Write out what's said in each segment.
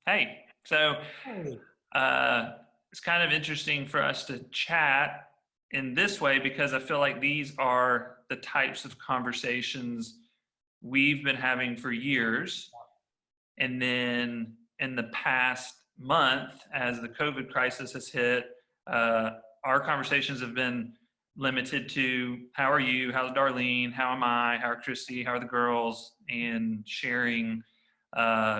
Hey, so Hey. uh, it's kind of interesting for us to chat in this way because I feel like these are the types of conversations we've been having for years. And then in the past month, as the COVID crisis has hit, uh, our conversations have been limited to how are you, how's Darlene, how am I, how are Christy, how are the girls, and sharing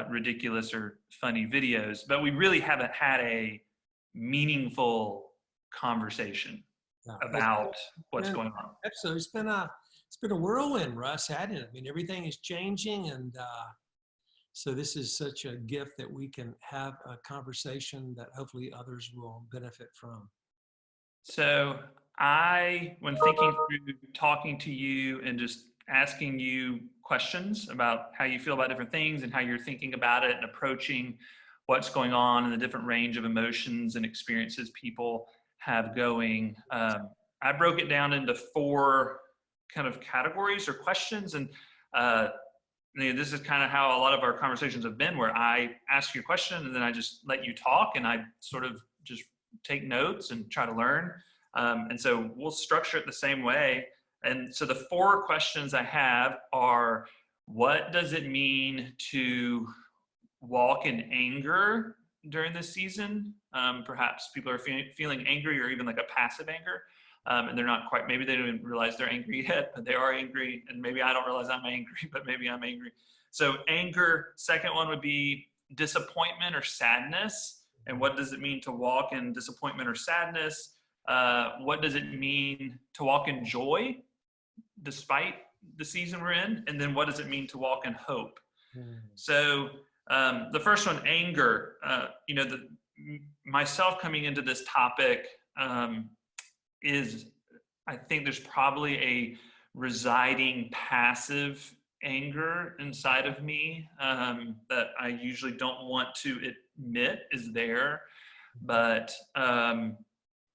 ridiculous or funny videos. But we really haven't had a meaningful conversation Yeah, about it's what's been going on. absolutely it's been a whirlwind, Russ, hadn't it? I mean, everything is changing, and so this is such a gift that we can have a conversation that hopefully others will benefit from. So when thinking through talking to you and just asking you questions about how you feel about different things and how you're thinking about it and approaching what's going on and the different range of emotions and experiences people have going, I broke it down into four kind of categories or questions. And uh, this is kind of how a lot of our conversations have been, where I ask you a question and then I just let you talk and I sort of just take notes and try to learn. And so we'll structure it the same way. And so the four questions I have are: what does it mean to walk in anger during this season? Perhaps people are feeling angry or even like a passive anger. And they're not quite, maybe they don't even realize they're angry yet, but they are angry. And maybe I don't realize I'm angry, but maybe I'm angry. So anger. Second one would be disappointment or sadness. And what does it mean to walk in disappointment or sadness? What does it mean to walk in joy despite the season we're in? And then what does it mean to walk in hope? Hmm. So the first one, anger. Myself coming into this topic is, I think there's probably a residing passive anger inside of me that I usually don't want to admit is there, but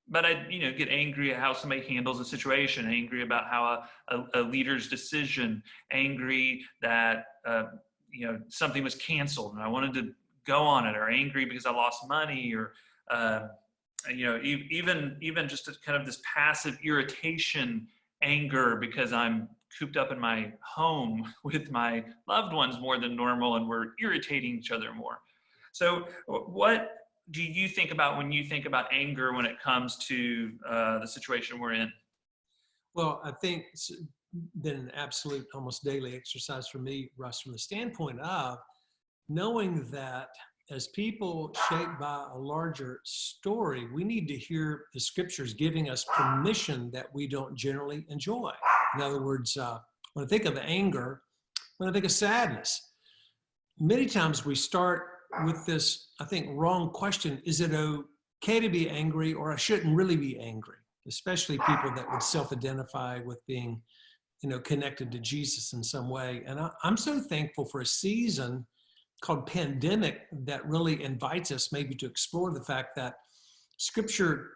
but I, get angry at how somebody handles a situation, angry about how a leader's decision, angry that something was canceled and I wanted to go on it, or angry because I lost money, or uh, even just a kind of this passive irritation, anger because I'm cooped up in my home with my loved ones more than normal and we're irritating each other more. So what do you think about when you think about anger when it comes to the situation we're in? Well, I think it's been an absolute, almost daily exercise for me, Russ, from the standpoint of knowing that as people shaped by a larger story, we need to hear the scriptures giving us permission that we don't generally enjoy. In other words, when I think of anger, when I think of sadness, many times we start with this, I think, wrong question: is it okay to be angry, or I shouldn't really be angry? Especially people that would self-identify with being, connected to Jesus in some way. And I'm so thankful for a season called pandemic that really invites us maybe to explore the fact that scripture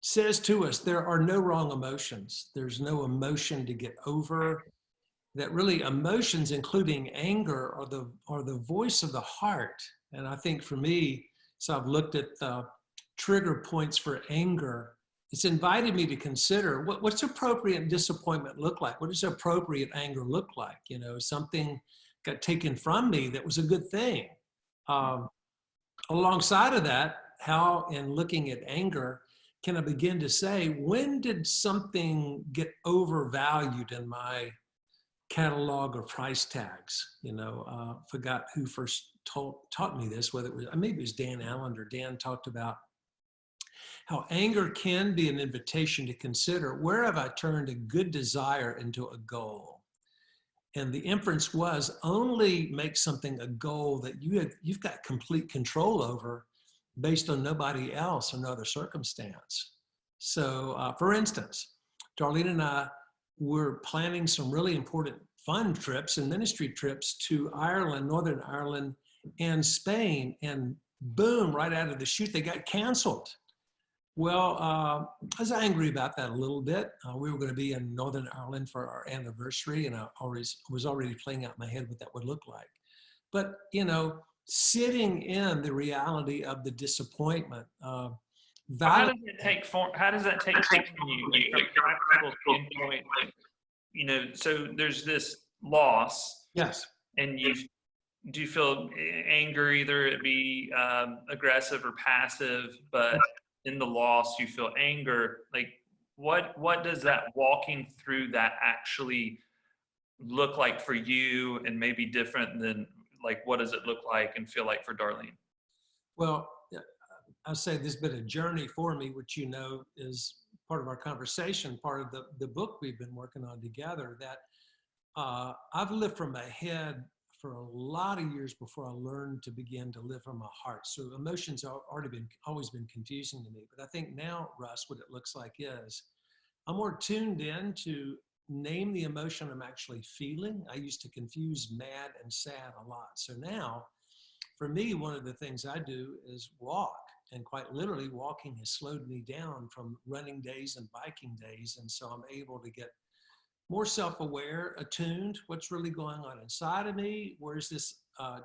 says to us there are no wrong emotions. There's no emotion to get over. That really emotions, including anger, are the voice of the heart. And I think for me, so I've looked at the trigger points for anger. It's invited me to consider what's appropriate disappointment look like? What does appropriate anger look like? Something got taken from me that was a good thing. Um, Alongside of that, how in looking at anger, can I begin to say, when did something get overvalued in my catalog or price tags? Forgot who first taught me this, whether it was, maybe it was Dan Allen, or Dan talked about how anger can be an invitation to consider, where have I turned a good desire into a goal? And the inference was, only make something a goal that you've got complete control over based on nobody else or no other circumstance. So for instance, Darlene and I were planning some really important fun trips and ministry trips to Ireland, Northern Ireland, and Spain. And boom, right out of the chute, they got canceled. Well, I was angry about that a little bit. We were going to be in Northern Ireland for our anniversary, and I was already playing out in my head what that would look like. But, sitting in the reality of the disappointment. So how does it take form? How does that take form in you, like from a practical standpoint? So there's this loss, Yes. and do you feel anger, either it be aggressive or passive, but in the loss you feel anger. Like what does that walking through that actually look like for you, and maybe different than like what does it look like and feel like for Darlene? Well, I say there's been a journey for me, which is part of our conversation, part of the book we've been working on together, that I've lived from my head for a lot of years before I learned to begin to live from my heart. So emotions have always been confusing to me. But I think now, Russ, what it looks like is I'm more tuned in to name the emotion I'm actually feeling. I used to confuse mad and sad a lot. So now, for me, one of the things I do is walk. And quite literally, walking has slowed me down from running days and biking days. And so I'm able to get more self-aware, attuned, what's really going on inside of me? Where's this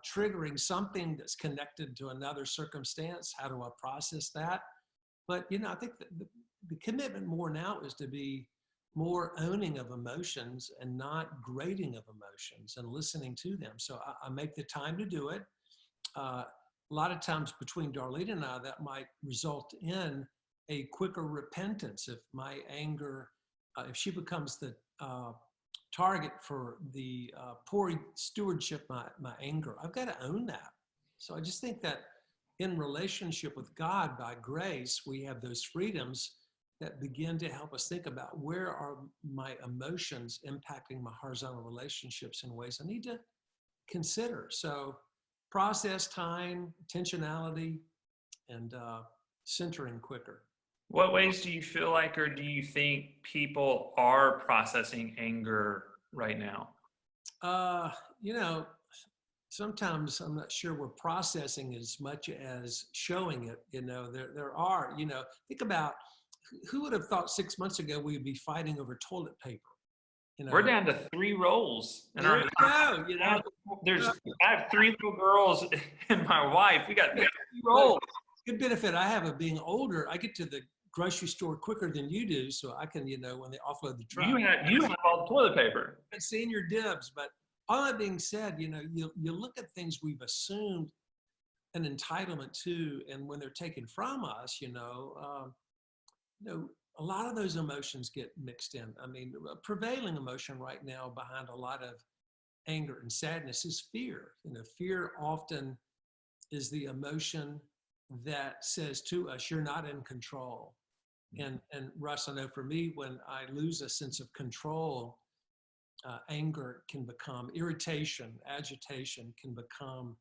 triggering something that's connected to another circumstance? How do I process that? But, I think the commitment more now is to be more owning of emotions and not grading of emotions and listening to them. So I make the time to do it. A lot of times between Darlene and I, that might result in a quicker repentance. If my anger, if she becomes the target for the poor stewardship, my anger, I've got to own that. So I just think that in relationship with God, by grace, we have those freedoms that begin to help us think about where are my emotions impacting my horizontal relationships in ways I need to consider. So process time, intentionality, and centering quicker. What ways do you feel like, or do you think people are processing anger right now? Uh, you know, Sometimes I'm not sure we're processing as much as showing it. There are, think about who would have thought 6 months ago we would be fighting over toilet paper. We're down to 3 rolls in There our you house. go. I have 3 little girls and my wife. We got 3 rolls. Good benefit I have of being older. I get to the grocery store quicker than you do, so I can, when they offload the truck. You have all the toilet paper. I've seen your dibs, but all that being said, you look at things we've assumed an entitlement to, and when they're taken from us, a lot of those emotions get mixed in. I mean, a prevailing emotion right now behind a lot of anger and sadness is fear. Fear often is the emotion that says to us, you're not in control. And Russ, I know for me, when I lose a sense of control, anger can become irritation, agitation can become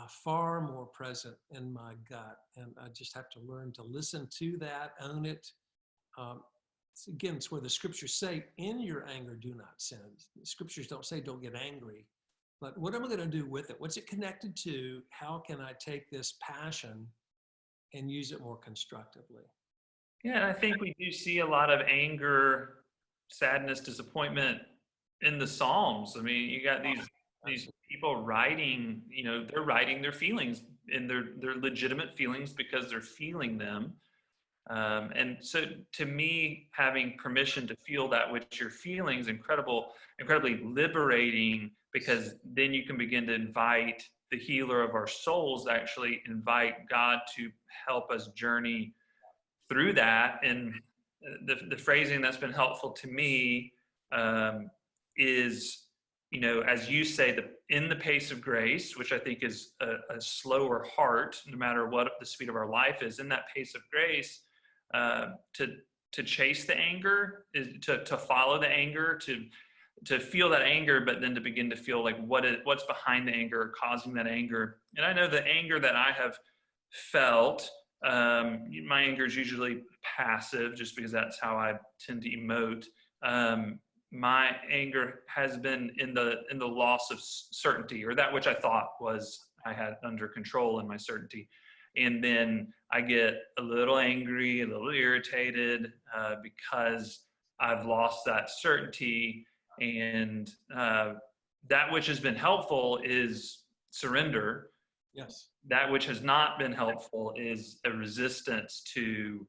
far more present in my gut. And I just have to learn to listen to that, own it. It's where the scriptures say, in your anger, do not sin. The scriptures don't say don't get angry, but what am I going to do with it? What's it connected to? How can I take this passion and use it more constructively? Yeah, I think we do see a lot of anger, sadness, disappointment in the Psalms. I mean, you got these people writing, they're writing their feelings, and they're legitimate feelings because they're feeling them. And so to me, having permission to feel that which you're feeling is incredibly liberating, because then you can begin to invite the healer of our souls, actually invite God to help us journey through that. And the phrasing that's been helpful to me is, as you say, in the pace of grace, which I think is a slower heart, no matter what the speed of our life is, in that pace of grace, to chase the anger, is to follow the anger, to feel that anger, but then to begin to feel like what's behind the anger or causing that anger. And I know the anger that I have felt, my anger is usually passive, just because that's how I tend to emote. My anger has been in the loss of certainty, or that which I thought was I had under control in my certainty. And then I get a little angry, a little irritated because I've lost that certainty. And that which has been helpful is surrender. Yes. That which has not been helpful is a resistance to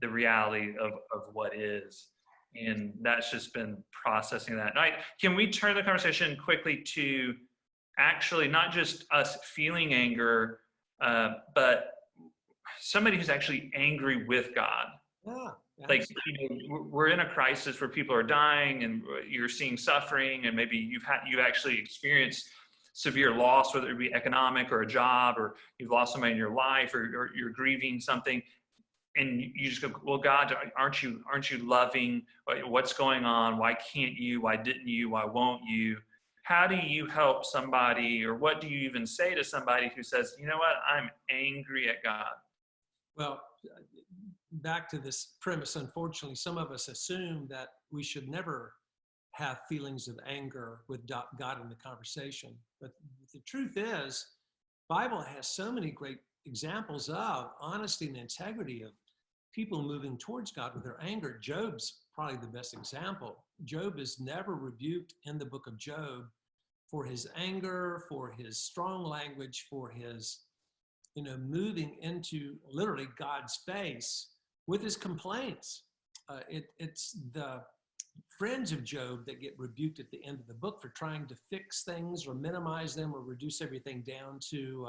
the reality of what is. And that's just been processing that. Now, can we turn the conversation quickly to actually not just us feeling anger, but somebody who's actually angry with God? Yeah. Like, we're in a crisis where people are dying and you're seeing suffering, and maybe you've actually experienced severe loss, whether it be economic or a job, or you've lost somebody in your life, or you're grieving something, and you just go, well, God, aren't you loving? What's going on? Why can't you? Why didn't you? Why won't you? How do you help somebody, or what do you even say to somebody who says, you know what, I'm angry at God? Well, back to this premise, unfortunately, some of us assume that we should never have feelings of anger with God in the conversation. But the truth is, Bible has so many great examples of honesty and integrity of people moving towards God with their anger. Job's probably the best example. Job is never rebuked in the book of Job for his anger, for his strong language, for his, moving into literally God's face with his complaints. It's the friends of Job that get rebuked at the end of the book for trying to fix things or minimize them or reduce everything down to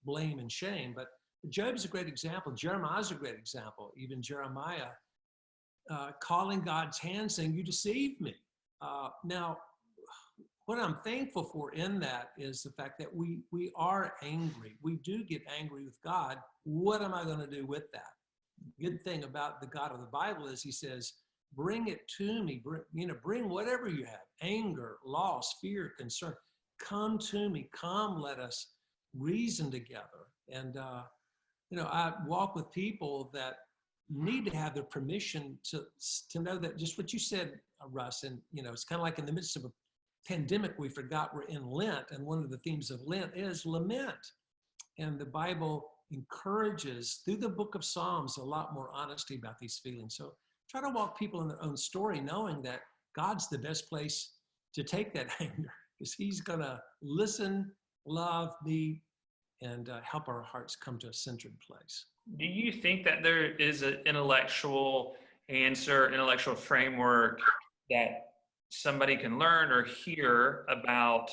blame and shame. But Job's a great example. Jeremiah's a great example. Even Jeremiah calling God's hand saying, you deceived me. Now, what I'm thankful for in that is the fact that we are angry. We do get angry with God. What am I going to do with that? Good thing about the God of the Bible is he says, bring it to me. Bring whatever you have, anger, loss, fear, concern. Come to me. Come, let us reason together. And, I walk with people that need to have the permission to know that just what you said, Russ, and, it's kind of like in the midst of a pandemic, we forgot we're in Lent. And one of the themes of Lent is lament. And the Bible encourages through the book of Psalms a lot more honesty about these feelings. So try to walk people in their own story, knowing that God's the best place to take that anger, because he's going to listen, love, be, and help our hearts come to a centered place. Do you think that there is an intellectual answer, intellectual framework that somebody can learn or hear about,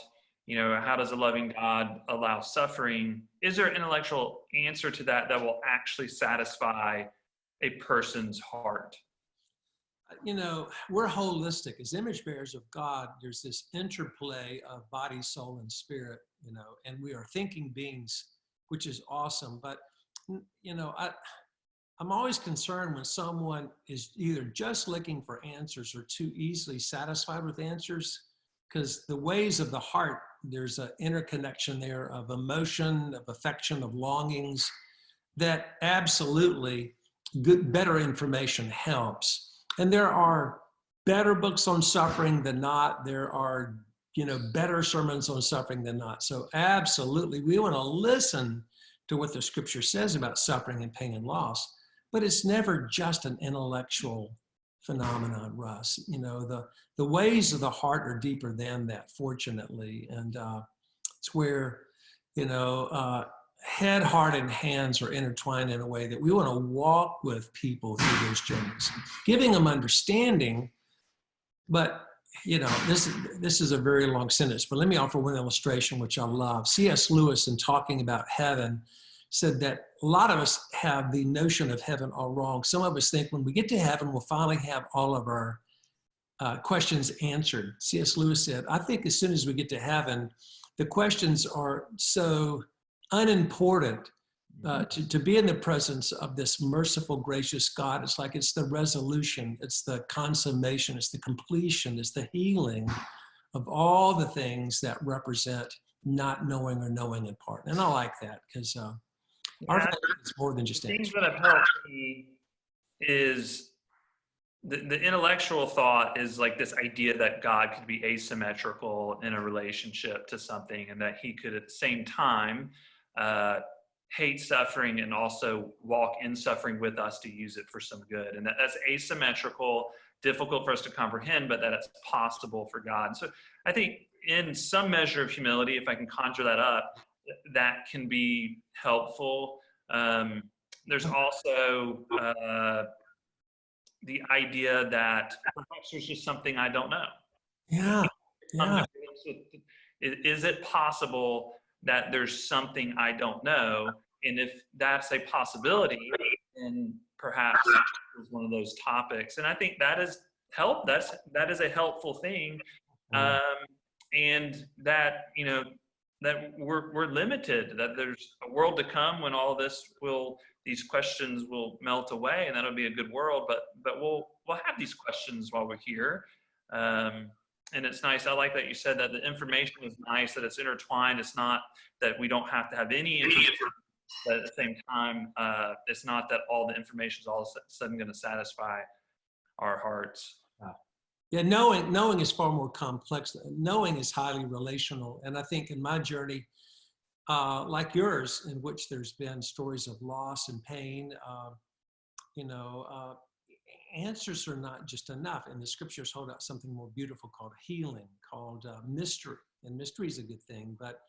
how does a loving God allow suffering? Is there an intellectual answer to that will actually satisfy a person's heart? We're holistic. As image bearers of God, there's this interplay of body, soul, and spirit, and we are thinking beings, which is awesome. But, I'm always concerned when someone is either just looking for answers or too easily satisfied with answers, because the ways of the heart, there's an interconnection there of emotion, of affection, of longings, that absolutely better information helps. And there are better books on suffering than not. There are, better sermons on suffering than not. So absolutely, we want to listen to what the scripture says about suffering and pain and loss, but it's never just an intellectual phenomenon, Russ. The ways of the heart are deeper than that, fortunately. And it's where, head, heart, and hands are intertwined in a way that we want to walk with people through those journeys, giving them understanding. But, this is a very long sentence, but let me offer one illustration, which I love. C.S. Lewis, in talking about heaven, said that a lot of us have the notion of heaven all wrong. Some of us think when we get to heaven, we'll finally have all of our questions answered. C.S. Lewis said, I think as soon as we get to heaven, the questions are so unimportant to be in the presence of this merciful, gracious God. It's like it's the resolution, it's the consummation, it's the completion, it's the healing of all the things that represent not knowing or knowing in part. And I like that because our faith is more than just things answers. that have helped me is the intellectual thought is like this idea that God could be asymmetrical in a relationship to something, and that he could at the same time hate suffering and also walk in suffering with us to use it for some good. And that's asymmetrical, difficult for us to comprehend, but that it's possible for God. So I think in some measure of humility, if I can conjure that up, that can be helpful. There's also the idea that perhaps there's just something I don't know. Yeah. Come to Yeah. grips with, is it possible that there's something I don't know? And if that's a possibility, then perhaps it's one of those topics. And I think that is that is a helpful thing. Um, and that, that we're limited, that there's a world to come when all this these questions will melt away, and that'll be a good world. But we'll have these questions while we're here. And it's nice. I like that you said that the information is nice, that it's intertwined. It's not that we don't have to have any information, but at the same time, it's not that all the information is all of a sudden going to satisfy our hearts. Yeah, knowing is far more complex. Knowing is highly relational. And I think in my journey, like yours, in which there's been stories of loss and pain, answers are not just enough. And the scriptures hold out something more beautiful called healing, called mystery. And mystery is a good thing, but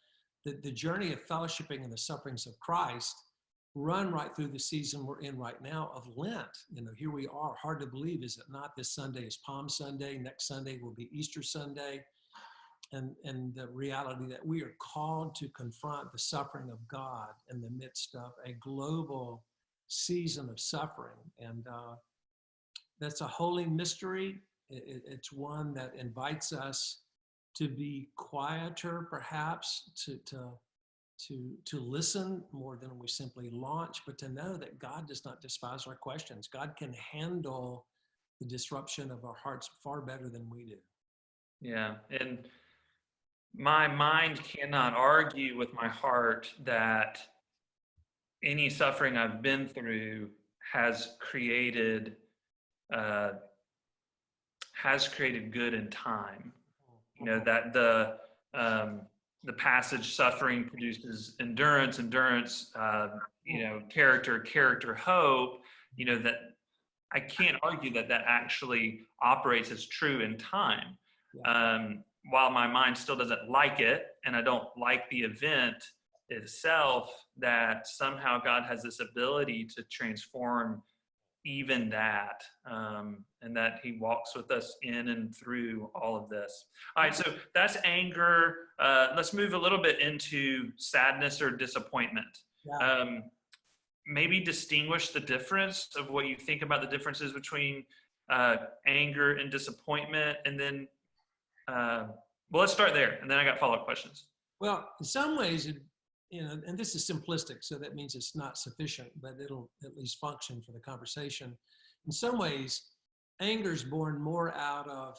the journey of fellowshipping in the sufferings of Christ run right through the season we're in right now of Lent. Here we are. Hard to believe, is it not? This Sunday is Palm Sunday. Next Sunday will be Easter Sunday. And the reality that we are called to confront the suffering of God in the midst of a global season of suffering. And that's a holy mystery. It's one that invites us to be quieter, perhaps, to listen more than we simply launch, but to know that God does not despise our questions. God can handle the disruption of our hearts far better than we do. Yeah. And my mind cannot argue with my heart that any suffering I've been through has created good in time. That the passage, suffering produces endurance, character, hope. That I can't argue that actually operates as true in time. Yeah. While my mind still doesn't like it, and I don't like the event itself, that somehow God has this ability to transform even that, and that he walks with us in and through all of this. All right, so that's anger. Let's move a little bit into sadness or disappointment. Yeah. Maybe distinguish the difference of what you think about the differences between anger and disappointment, and then let's start there, and then I got follow-up questions. Well, in some ways, and this is simplistic, so that means it's not sufficient, but it'll at least function for the conversation. In some ways, anger is born more out of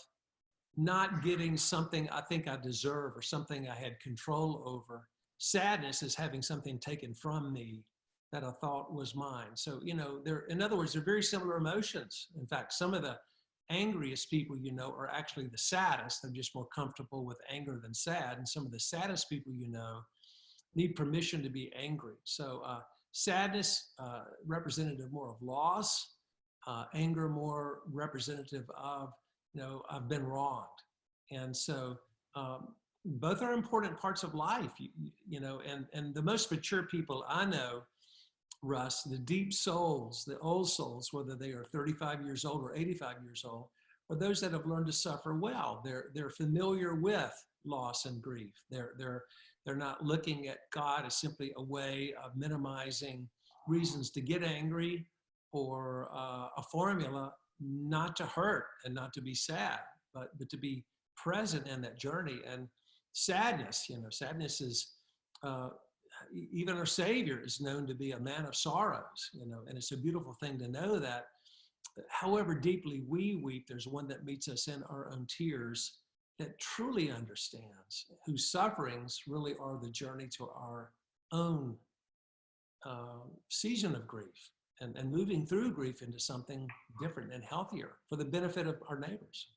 not getting something I think I deserve or something I had control over. Sadness is having something taken from me that I thought was mine. So, in other words, they're very similar emotions. In fact, some of the angriest people are actually the saddest. They're just more comfortable with anger than sad. And some of the saddest people need permission to be angry. So sadness, representative more of loss, anger more representative of, I've been wronged. And so both are important parts of life, and the most mature people I know, Russ, the deep souls, the old souls, whether they are 35 years old or 85 years old, are those that have learned to suffer well. They're familiar with loss and grief. They're not looking at God as simply a way of minimizing reasons to get angry, or a formula not to hurt and not to be sad, but to be present in that journey. And sadness is, even our Savior is known to be a man of sorrows, and it's a beautiful thing to know that however deeply we weep, there's one that meets us in our own tears, that truly understands, whose sufferings really are the journey to our own season of grief, and moving through grief into something different and healthier for the benefit of our neighbors.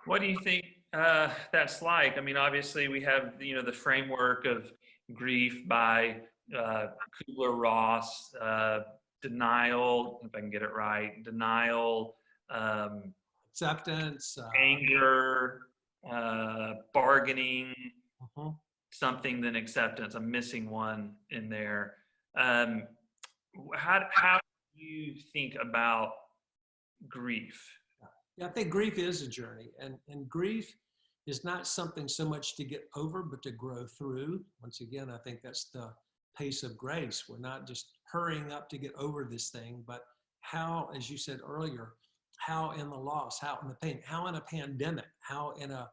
What do you think that's like? I mean, obviously we have, the framework of grief by Kubler-Ross, denial, if I can get it right, denial, acceptance, anger, bargaining. Uh-huh. something than acceptance. I'm missing one in there. Um, how do you think about grief? Yeah, I think grief is a journey, and grief is not something so much to get over, but to grow through. Once again, I think that's the pace of grace. We're not just hurrying up to get over this thing, but how, as you said earlier, how in the loss, how in the pain, how in a pandemic, how in a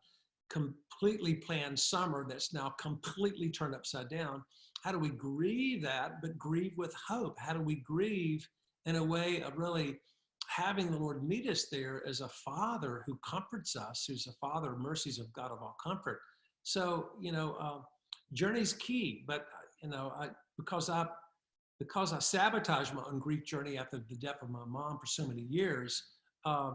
completely planned summer that's now completely turned upside down. How do we grieve that, but grieve with hope? How do we grieve in a way of really having the Lord meet us there as a father who comforts us, who's a father of mercies of God of all comfort? So, journey's key, but, because I sabotaged my own grief journey after the death of my mom for so many years, uh,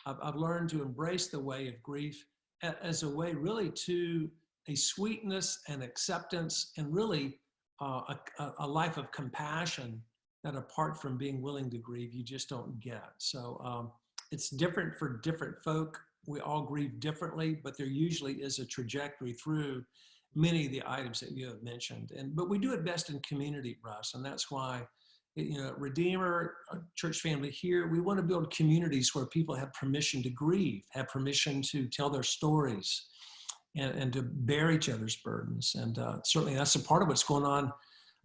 I've learned to embrace the way of grief as a way really to a sweetness and acceptance and really a life of compassion that apart from being willing to grieve, you just don't get. So it's different for different folk. We all grieve differently, but there usually is a trajectory through many of the items that you have mentioned. But we do it best in community, Russ, and that's why Redeemer, church family here, we want to build communities where people have permission to grieve, have permission to tell their stories, and to bear each other's burdens. And certainly that's a part of what's going on. I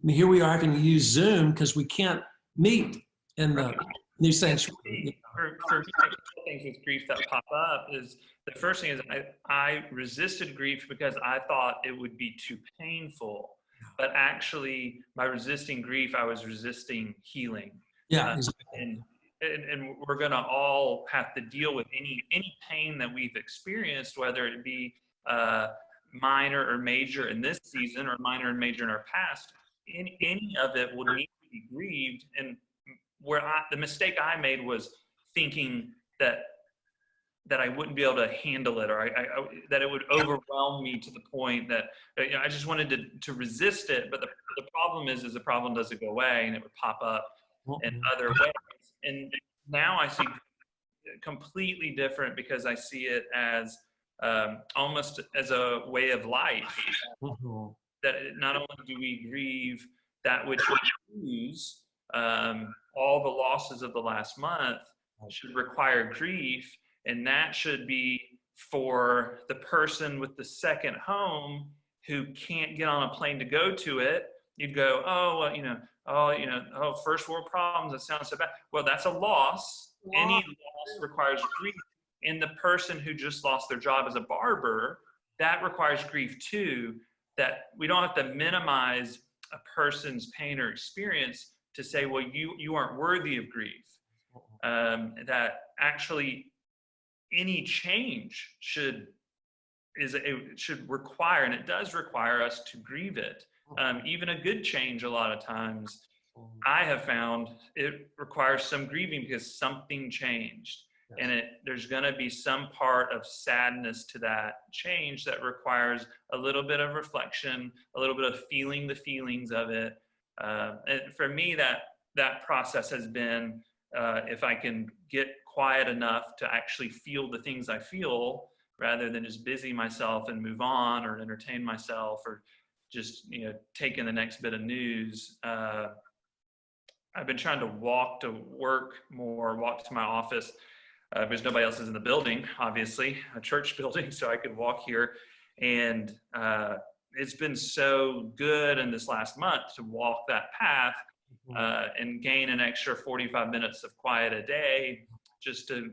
mean, here we are having to use Zoom because we can't meet in the new sanctuary. For me, a couple things with grief that pop up is the first thing is I resisted grief because I thought it would be too painful. But actually, by resisting grief, I was resisting healing. Yeah, exactly. And we're going to all have to deal with any pain that we've experienced, whether it be minor or major in this season or minor and major in our past. Any of it will need to be grieved. And the mistake I made was thinking that I wouldn't be able to handle it, or that it would overwhelm me to the point that I just wanted to resist it. But the problem is the problem doesn't go away, and it would pop up in other ways. And now I see completely different because I see it as almost as a way of life. That not only do we grieve that which we lose, all the losses of the last month should require grief. And that should be for the person with the second home who can't get on a plane to go to it. You'd go, first world problems, that sounds so bad. Well, that's a loss. Any loss requires grief. And the person who just lost their job as a barber, that requires grief too. That we don't have to minimize a person's pain or experience to say, well, you aren't worthy of grief. That actually any change should require, and it does require us to grieve it. Even a good change, a lot of times, I have found it requires some grieving because something changed. Yes. And there's going to be some part of sadness to that change that requires a little bit of reflection, a little bit of feeling the feelings of it. And for me, that process has been, if I can get quiet enough to actually feel the things I feel rather than just busy myself and move on or entertain myself or just take in the next bit of news. I've been trying to walk to work more, walk to my office because nobody else is in the building, obviously, a church building, so I could walk here. And it's been so good in this last month to walk that path and gain an extra 45 minutes of quiet a day just to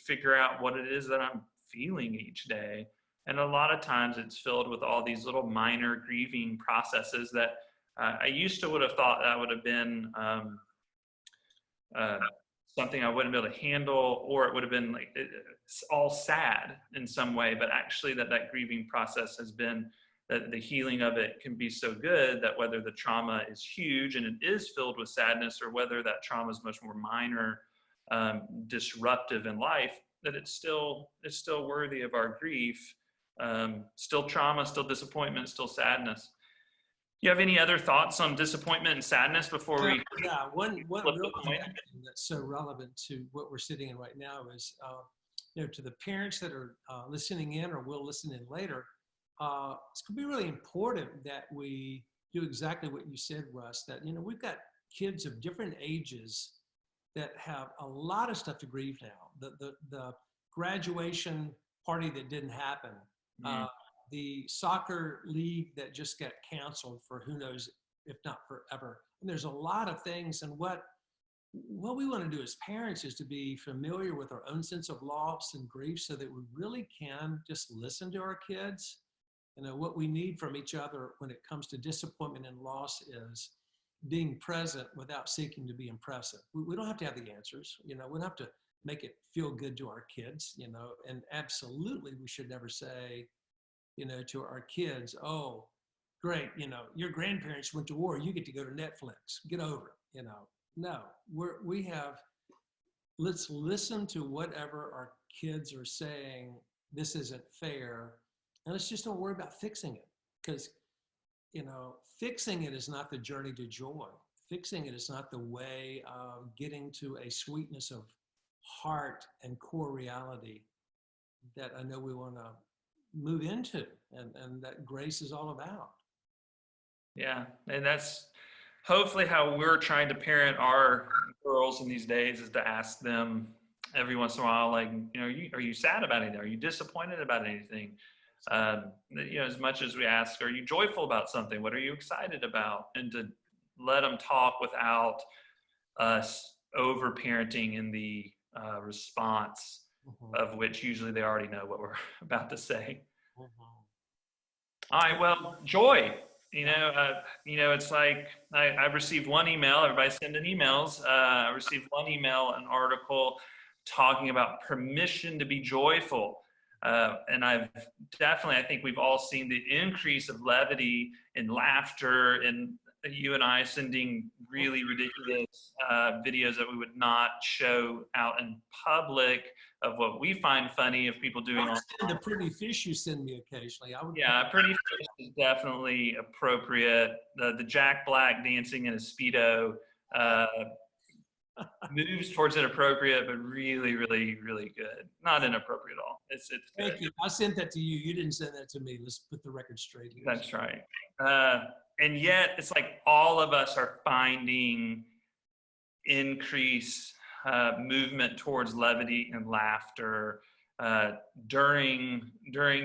figure out what it is that I'm feeling each day. And a lot of times it's filled with all these little minor grieving processes that I used to would have thought that would have been something I wouldn't be able to handle, or it would have been like all sad in some way. But actually that grieving process has been that the healing of it can be so good that whether the trauma is huge and it is filled with sadness, or whether that trauma is much more minor, disruptive in life, that it's still worthy of our grief. Still trauma, still disappointment, still sadness. Do you have any other thoughts on disappointment and sadness before we? Yeah, one real connection that's so relevant to what we're sitting in right now is, to the parents that are listening in or will listen in later, it's going to be really important that we do exactly what you said, Russ, that, we've got kids of different ages that have a lot of stuff to grieve now. The graduation party that didn't happen, Mm. the soccer league that just got canceled for who knows, if not forever. And there's a lot of things. And what we want to do as parents is to be familiar with our own sense of loss and grief so that we really can just listen to our kids. What we need from each other when it comes to disappointment and loss is being present without seeking to be impressive. We don't have to have the answers. We don't have to make it feel good to our kids, and absolutely we should never say, to our kids, oh, great, your grandparents went to war, you get to go to Netflix, get over it, No, let's listen to whatever our kids are saying, this isn't fair, and let's just don't worry about fixing it, because fixing it is not the journey to joy. Fixing it is not the way of getting to a sweetness of heart and core reality that I know we want to move into, and that grace is all about. Yeah, and that's hopefully how we're trying to parent our girls in these days, is to ask them every once in a while, like, are you sad about anything? Are you disappointed about anything? As much as we ask, are you joyful about something? What are you excited about? And to let them talk without us over parenting in the response, of which usually they already know what we're about to say. All right, well, joy. It's like I received one email. Everybody sending emails. I received one email, an article talking about permission to be joyful. And I think we've all seen the increase of levity and laughter, and you and I sending really ridiculous videos that we would not show out in public of what we find funny of people doing. The pretty fish you send me occasionally. Yeah, pretty fish is definitely appropriate. The Jack Black dancing in a Speedo moves towards inappropriate, but really, really, really good. Not inappropriate at all. It's good. Thank you. I sent that to you. You didn't send that to me. Let's put the record straight here. That's right. And yet, it's like all of us are finding increased movement towards levity and laughter during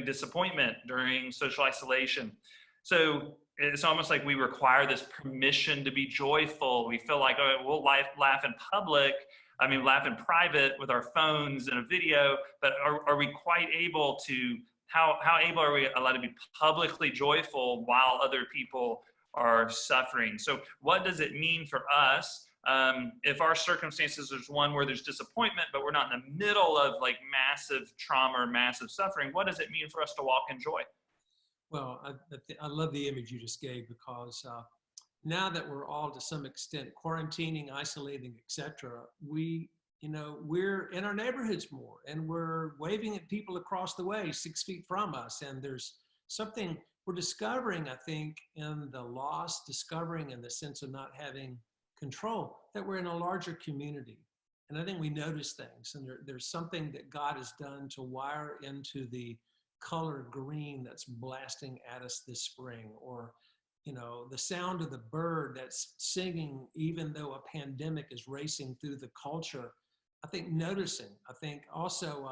disappointment, during social isolation. So it's almost like we require this permission to be joyful. We feel like, oh, we'll laugh in public. Laugh in private with our phones and a video, but are we quite able to, how able are we allowed to be publicly joyful while other people are suffering? So what does it mean for us if our circumstances is one where there's disappointment, but we're not in the middle of like massive trauma or massive suffering? What does it mean for us to walk in joy? Well, I love the image you just gave, because now that we're all to some extent quarantining, isolating, etc., we're in our neighborhoods more, and we're waving at people across the way 6 feet from us. And there's something we're discovering, I think, in the loss, discovering in the sense of not having control, that we're in a larger community. And I think we notice things, and there's something that God has done to wire into the color green that's blasting at us this spring, or the sound of the bird that's singing even though a pandemic is racing through the culture. I think noticing, I think also,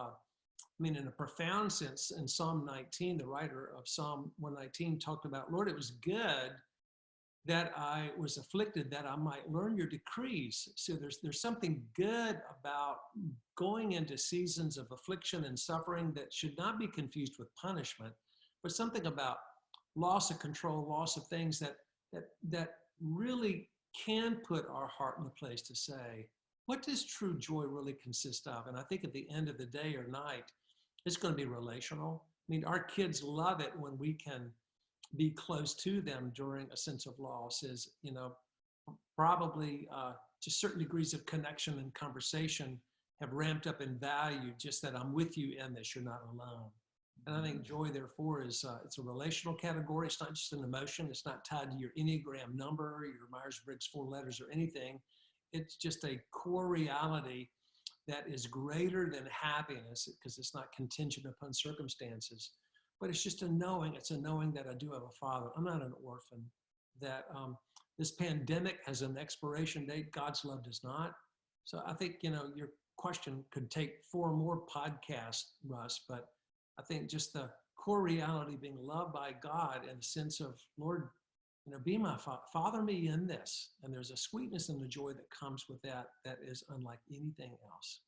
in a profound sense, in Psalm 19, the writer of Psalm 119 talked about, Lord, it was good that I was afflicted, that I might learn your decrees. So there's something good about going into seasons of affliction and suffering that should not be confused with punishment, but something about loss of control, loss of things that really can put our heart in the place to say, what does true joy really consist of? And I think at the end of the day or night, it's going to be relational. Our kids love it when we can be close to them during a sense of loss. Is probably just certain degrees of connection and conversation have ramped up in value, just that I'm with you in this, you're not alone. And I think joy, therefore, is it's a relational category. It's not just an emotion. It's not tied to your Enneagram number, your Myers-Briggs 4 letters, or anything. It's just a core reality that is greater than happiness, because it's not contingent upon circumstances. but it's just a knowing. It's a knowing that I do have a father. I'm not an orphan. That this pandemic has an expiration date. God's love does not. So I think, your question could take 4 more podcasts, Russ, but I think just the core reality being loved by God and the sense of, Lord, be my father me in this. And there's a sweetness and the joy that comes with that is unlike anything else.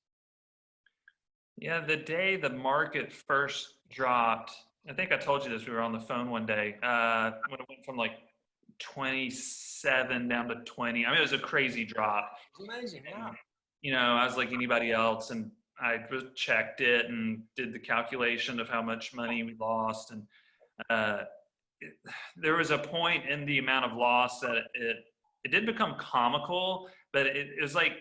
Yeah, the day the market first dropped, I think I told you this, we were on the phone one day, when it went from like 27 down to 20. I mean, it was a crazy drop. It's amazing, yeah. I was like anybody else, and I checked it and did the calculation of how much money we lost. And uh, there was a point in the amount of loss that it did become comical, but it was like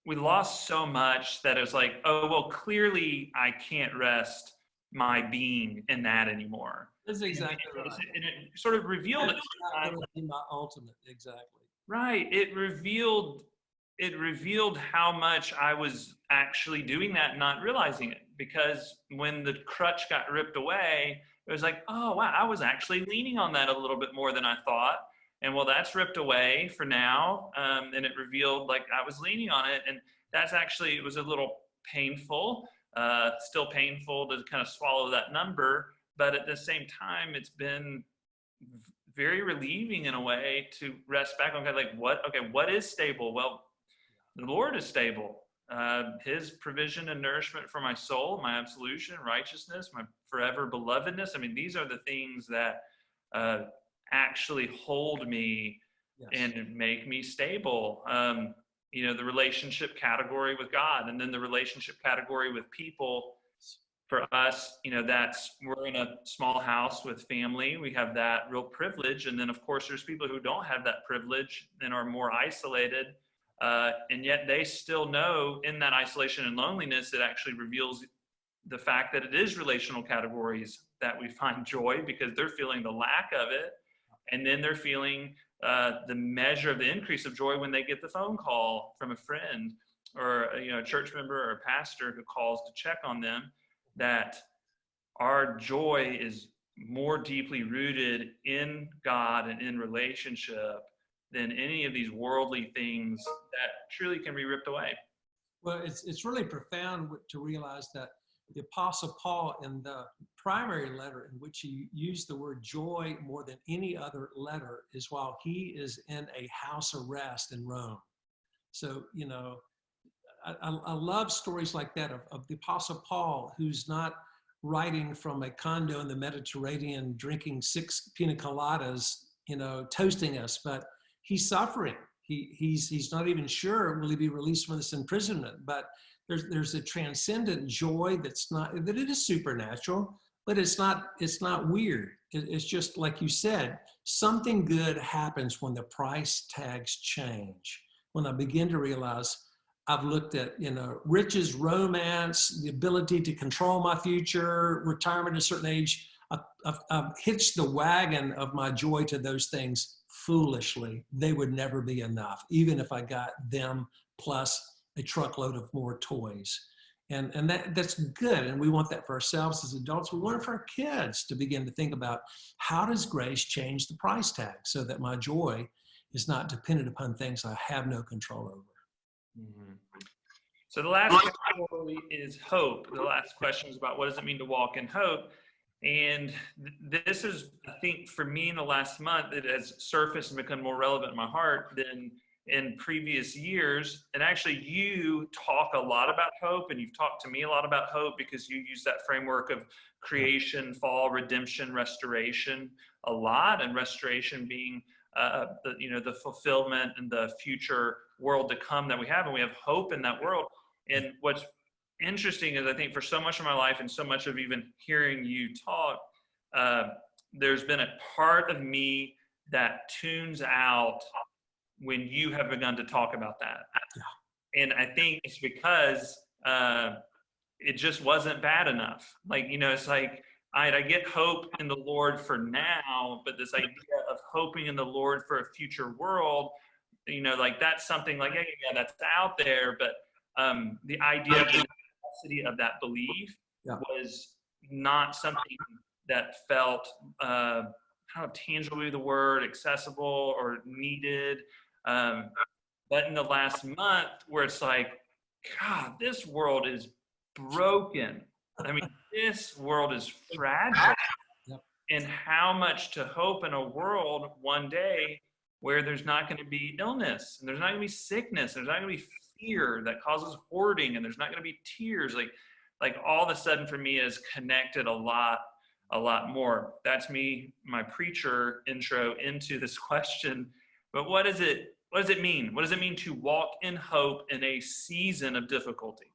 we lost so much that it was like, oh, well, clearly I can't rest my being in that anymore. That's exactly right. And it sort of revealed it. Not going to be my ultimate, exactly. Right. It revealed how much I was actually doing that and not realizing it. Because when the crutch got ripped away, it was like, oh, wow, I was actually leaning on that a little bit more than I thought. And well, that's ripped away for now. And it revealed like I was leaning on it. And that's actually, it was a little painful, still painful to kind of swallow that number. But at the same time, it's been very relieving in a way to rest back on, like, what is stable? Well, the Lord is stable. His provision and nourishment for my soul, my absolution, righteousness, my forever belovedness. I mean, these are the things that actually hold me and make me stable. The relationship category with God, and then the relationship category with people. For us, we're in a small house with family. We have that real privilege. And then, of course, there's people who don't have that privilege and are more isolated. And yet they still know in that isolation and loneliness, it actually reveals the fact that it is relational categories that we find joy, because they're feeling the lack of it. And then they're feeling the measure of the increase of joy when they get the phone call from a friend or a church member or a pastor who calls to check on them, that our joy is more deeply rooted in God and in relationship than any of these worldly things that truly can be ripped away. Well, it's really profound to realize that the Apostle Paul, in the primary letter in which he used the word joy more than any other letter, is while he is in a house arrest in Rome. So, I love stories like that of the Apostle Paul, who's not writing from a condo in the Mediterranean, drinking 6 pina coladas, toasting us, but he's suffering. He's not even sure will he be released from this imprisonment. But there's a transcendent joy that it is supernatural, but it's not weird. It's just like you said, something good happens when the price tags change. When I begin to realize I've looked at, riches, romance, the ability to control my future, retirement at a certain age. I've hitched the wagon of my joy to those things foolishly. They would never be enough, even if I got them plus a truckload of more toys. And that's good. And we want that for ourselves as adults. We want it for our kids to begin to think about, how does grace change the price tag so that my joy is not dependent upon things I have no control over. Mm-hmm. So the last category is hope. The last question is about what does it mean to walk in hope? And this is, I think, for me in the last month, it has surfaced and become more relevant in my heart than in previous years. And actually, you talk a lot about hope, and you've talked to me a lot about hope because you use that framework of creation, fall, redemption, restoration a lot, and restoration being the fulfillment and the future world to come that we have, and we have hope in that world. And what's interesting is, I think, for so much of my life and so much of even hearing you talk, there's been a part of me that tunes out when you have begun to talk about that. Yeah. And I think it's because it just wasn't bad enough. Like, it's like, I get hope in the Lord for now, but this idea of hoping in the Lord for a future world, like that's something like, yeah, that's out there. But the idea of the necessity of that belief was not something that felt kind of tangibly the word accessible or needed. But in the last month, where it's like, God, this world is broken. I mean, this world is fragile. Yep. And how much to hope in a world one day where there's not going to be illness and there's not going to be sickness, there's not going to be fear that causes hoarding, and there's not going to be tears. Like all of a sudden for me is connected a lot more. That's me, my preacher intro into this question. But what does it mean? What does it mean to walk in hope in a season of difficulty?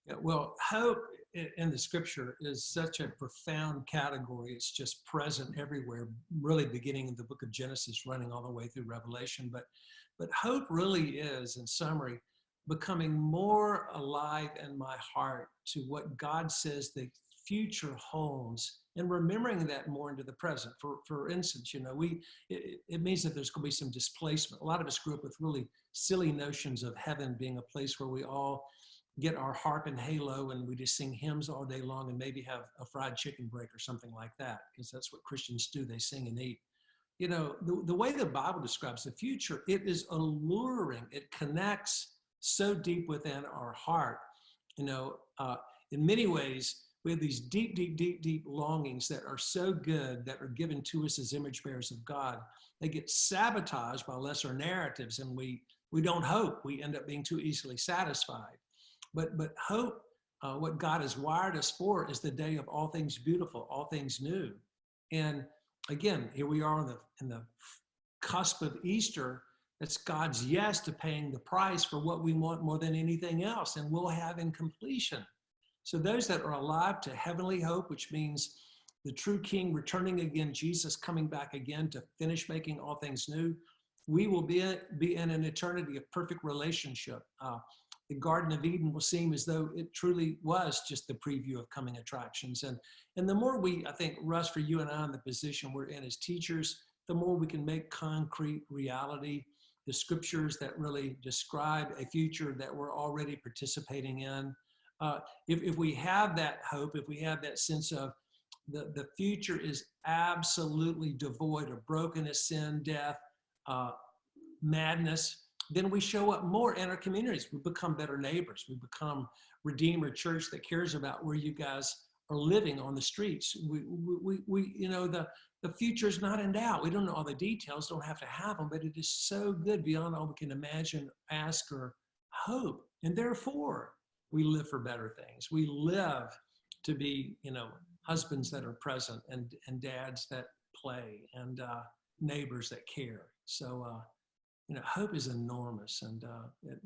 Yeah, well, hope in the scripture is such a profound category. It's just present everywhere, really beginning in the book of Genesis, running all the way through Revelation. But hope really is, in summary, becoming more alive in my heart to what God says the future holds, and remembering that more into the present. For instance, it means that there's going to be some displacement. A lot of us grew up with really silly notions of heaven being a place where we all get our harp and halo and we just sing hymns all day long and maybe have a fried chicken break or something like that, because that's what Christians do. They sing and eat. The way the Bible describes the future, it is alluring. It connects so deep within our heart. In many ways, we have these deep longings that are so good, that are given to us as image bearers of God. They get sabotaged by lesser narratives, and we don't hope. We end up being too easily satisfied. But hope, what God has wired us for, is the day of all things beautiful, all things new. And again, here we are in the cusp of Easter. That's God's yes to paying the price for what we want more than anything else, and we'll have in completion. So those that are alive to heavenly hope, which means the true King returning again, Jesus coming back again to finish making all things new, we will be in an eternity of perfect relationship. The Garden of Eden will seem as though it truly was just the preview of coming attractions. And the more I think, Russ, for you and I in the position we're in as teachers, the more we can make concrete reality the scriptures that really describe a future that we're already participating in. If we have that hope, if we have that sense of the future is absolutely devoid of brokenness, sin, death, madness, then we show up more in our communities. We become better neighbors. We become Redeemer Church that cares about where you guys are living on the streets. The future is not in doubt. We don't know all the details, don't have to have them, but it is so good beyond all we can imagine, ask, or hope. And therefore, we live for better things. We live to be, husbands that are present, and dads that play, and neighbors that care. So, hope is enormous, and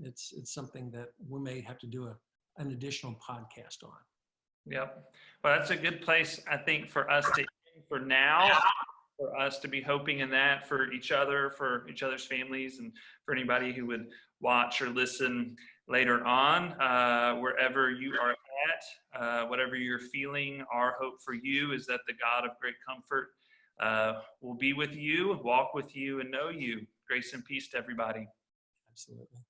it's something that we may have to do an additional podcast on. Yep. Well, that's a good place, I think, for us to end for now, for us to be hoping in that for each other, for each other's families, and for anybody who would watch or listen later on, wherever you are at, whatever you're feeling. Our hope for you is that the God of great comfort will be with you, walk with you, and know you. Grace and peace to everybody. Absolutely.